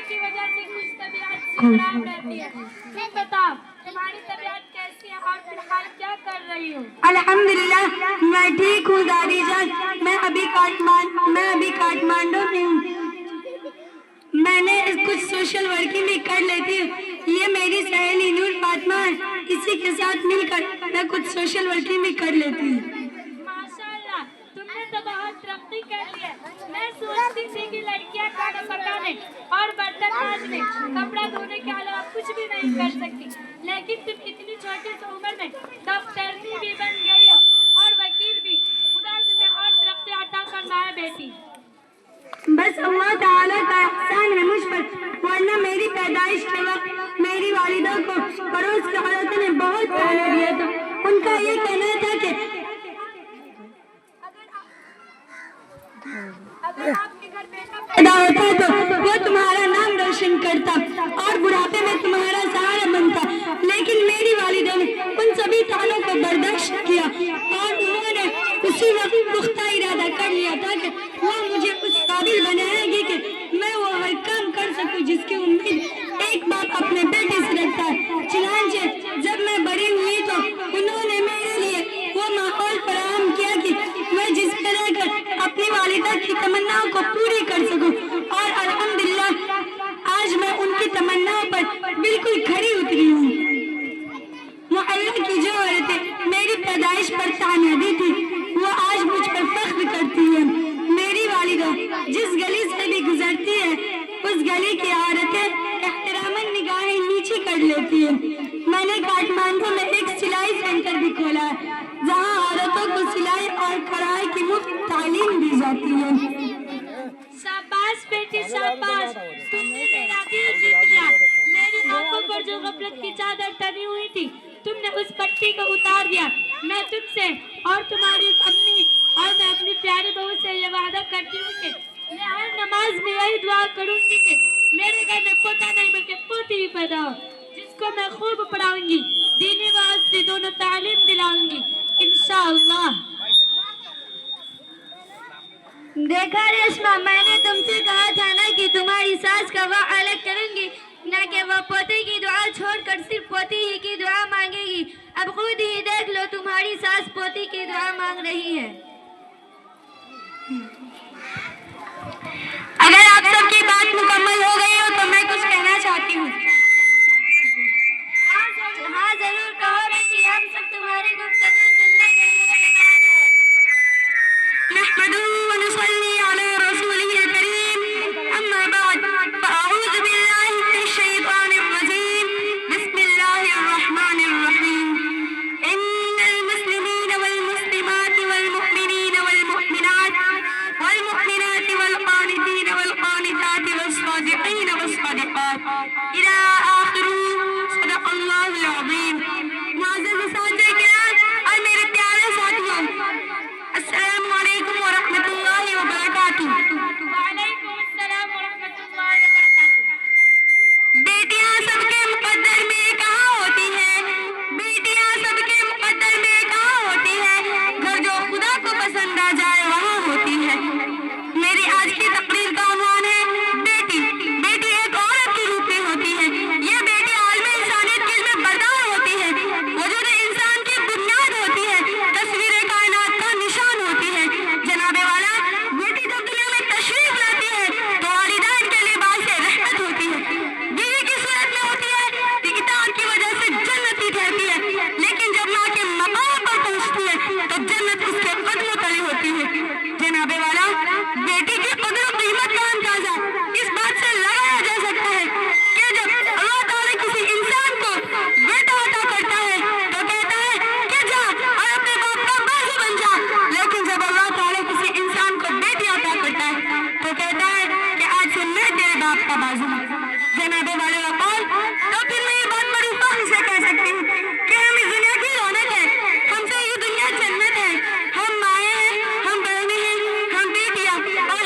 की वजह से कुछ तबीयत खराब रहती है। तुम बताओ तुम्हारी तबीयत कैसी है और फिलहाल क्या कर रही हो? अल्हम्दुलिल्लाह मैं ठीक हूँ दादी जान। मैं अभी काठमांडू में हूँ। मैंने कुछ सोशल वर्किंग भी कर लेती हूँ। ये मेरी सहेली नूर फातिमा है, इसी के साथ मिलकर मैं कुछ सोशल वर्किंग भी कर लेती हूँ। माशाल्लाह तुमने तो बहुत तरक्की कर ली है। मैं सोचती थी कि लड़कियां खाना पकाने और बर्तन मांजने, कपड़ा धोने के अलावा कुछ भी नहीं कर सकती, लेकिन तुम इतनी छोटी सी उम्र में डॉक्टरनी भी बन गई हो और वकील भी। खुदा तुम्हें और तरक्की अता फरमाए बेटी। बस अल्लाह ताला का एहसान है मुझ पर, वरना मेरी पैदाइश के वक्त मेरी वालिदा को पड़ोस की औरतों ने बहुत ताना दिया था। उनका ये कहना था कि अगर आपके घर बेटा पैदा होता तो वो तुम्हारा नाम रोशन करता और बुढ़ापे में तुम्हारा सहारा बनता, लेकिन मेरी वालिदा ने उन सभी तानों को बर्दाश्त किया और उन्होंने उसी वक्त पुख्ता इरादा कर लिया था कि वो मुझे उस काबिल बनाएगी कि मैं वो हर काम कर सकूं जिसकी उम्मीद एक बाप अपने बेटे से रखता है। चुनांचे जब मैं बड़ी हुई तो उन्होंने मेरे लिए वो माहौल फराहम किया कि मैं जिस तरह कर अपनी वालिदा की तमन्नाओं को पूरी कर सकूं, और अल्हम्दुलिल्लाह आज मैं उनकी तमन्नाओं पर बिल्कुल खरी उतरी हूँ। मोहल्ले की जो औरतें मेरी पैदाइश पर ताना दी थी वो आज मुझ पर फख्र करती है। मेरी वालिदा जिस गली से भी गुजरती है उस गली की औरतें एहतरामन निगाहें नीचे कर लेती है। मैंने काठमांडू में एक सिलाई सेंटर भी खोला है जहां औरतों को सिलाई और कढ़ाई की मुफ्त तालीम दी जाती है। शाबाश बेटी शाबाश, तुमने मेरा दिल जीत लिया। मेरी आंखों पर जो गफलत की चादर तनी हुई थी तुमने उस पट्टी को उतार दिया। मैं तुमसे और तुम्हारी अम्मी और मैं अपनी प्यारी बहू से ये वादा करती हूँ कि मैं हर नमाज में यही दुआ करूँगी कि मेरे घर में पोता नहीं बल्कि पोती ही पैदा हो, जिसको मैं खूब पढ़ाऊंगी, दीनी व असली दोनों तालीम दिलाऊंगी इंशाअल्लाह। देखा रेशमा, मैंने तुमसे कहा था ना कि तुम्हारी सास का वाह अलग करूंगी, ना कि वह पोते की दुआ छोड़कर सिर्फ पोती ही की दुआ मांगेगी। अब खुद ही देख लो तुम्हारी सास पोती की दुआ मांग रही है। अगर आप सबकी बात मुकम्मल हो गई हो तो मैं कुछ कहना चाहती हूँ। हाँ जरूर कहो बेटी, हम सब तुम्हारी गुफ्तगू सुनने के लिए तैयार हैं। नहमदुहु व नुसल्ली अला रसूलिहिल करीम, अम्मा बाद, फअऊज़ु बिल्लाहि मिनश शैतानिर रजीम, बिस्मिल्लाहिर रहमानिर रहीम। इन्नल मुस्लिमीन वल मुस्लिमात वल मुमिनीन वल मुमिनात वल मुमिनात वल कानितीन वल कानितात वस सादिकीन वस सादिकात इला आखिर सदक़ल्लाहुल अज़ीम। मुअज़्ज़ज़ साथियों किराम और मेरे प्यारे साथियों, अस्सलामु अलैकुम व रहमतुल्लाहि व बरकातुहू। वालेकुम अस्सलाम व रहमतुल्लाहि व बरकातुहू। बेटियां सबके मुकद्दर में कहाँ होती हैं? बेटियां सबके मुकद्दर में कहाँ होती हैं? घर जो खुदा को पसंद आ जाए वहाँ होती है। मेरी आज की तकरीर का उन्वान है बेटी। बेटी एक औरत के रूप में होती है। ये बेटी आलमे इंसानियत के इल्म बरदार होती है, वजूद इंसान की बुनियाद होती है, तस्वीर कायनात का निशान होती है। जनाबे वाला, बेटी जब दुनिया में तशरीफ लाती है तो वालिदैन के लिए बाइस रहमत होती है। बीवी की सूरत में होती है तो इताअत की वजह से जन्नती ठहरती है, लेकिन जब माँ के मकाम पर पहुँचती है तो जन्नत उसके कदमों तले होती है। जनाबे वाला, बेटी की कदर और कीमत का अंदाजा इस बात से लगाया जा सकता है कि जब अल्लाह ताला किसी इंसान को बेटा अता करता है तो कहता है कि जा और अपने बाप का बाजू बन जा, लेकिन जब अल्लाह ताला किसी इंसान को बेटी अता करता है तो कहता है कि आज से मैं तेरे बाप का बाजू हूँ। जनाबे वाले वक़ाल, तो फिर मैं ये बात बड़ी फख्र से कह सकती हूँ कि हम इस दुनिया की रौनक है, हमसे ये दुनिया जन्नत है। हम माएँ हैं, हम बहनें हैं, हम बेटियाँ और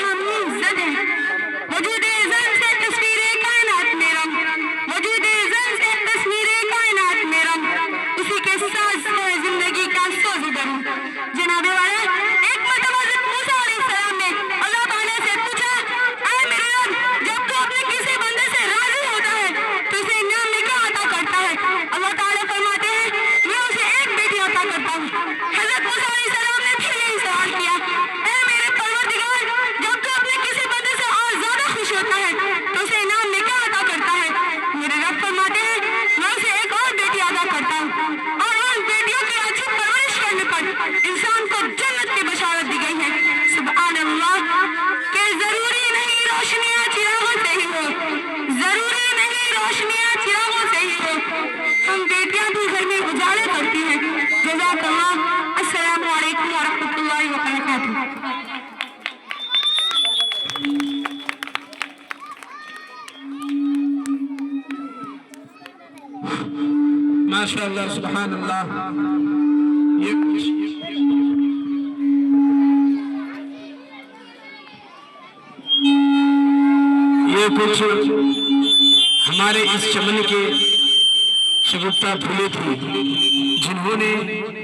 ماشاءاللہ سبحان اللہ. یہ کچھ ہمارے اس چمن کے شگفتہ پھولے تھے جنہوں نے